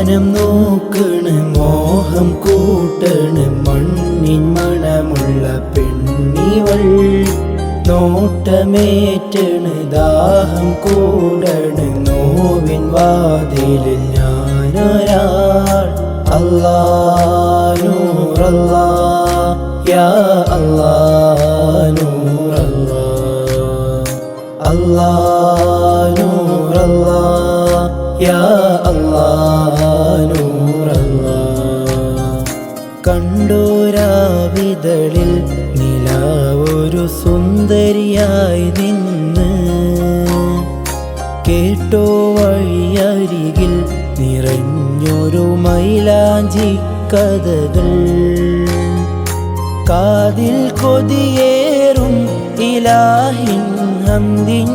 മാനം നോക്കണ് മോഹം കൂട്ടണ് മണ്ണിൻ മണമുള്ള പെണ്ണിവൾ നോട്ടമേറ്റണ് ദാഹം കൂടണ് നോവിൻ വാതിലിൽ ഞാനൊരാൾ അല്ലാ നൂറല്ലാ യാ അല്ലാ നൂറല്ലാ അല്ലാ നൂറല്ലാ യാ അല്ലാ നൂറല്ലാ കണ്ടോരാവിതളിൽ നിലാവൊരു സുന്ദരിയായി നിന്ന് കേട്ടോ വഴിയരികിൽ നിറഞ്ഞൊരു മൈലാഞ്ചി കഥകൾ കാതിൽ കൊതിയേറും ഇലാഹിൻ ഹംദിൻ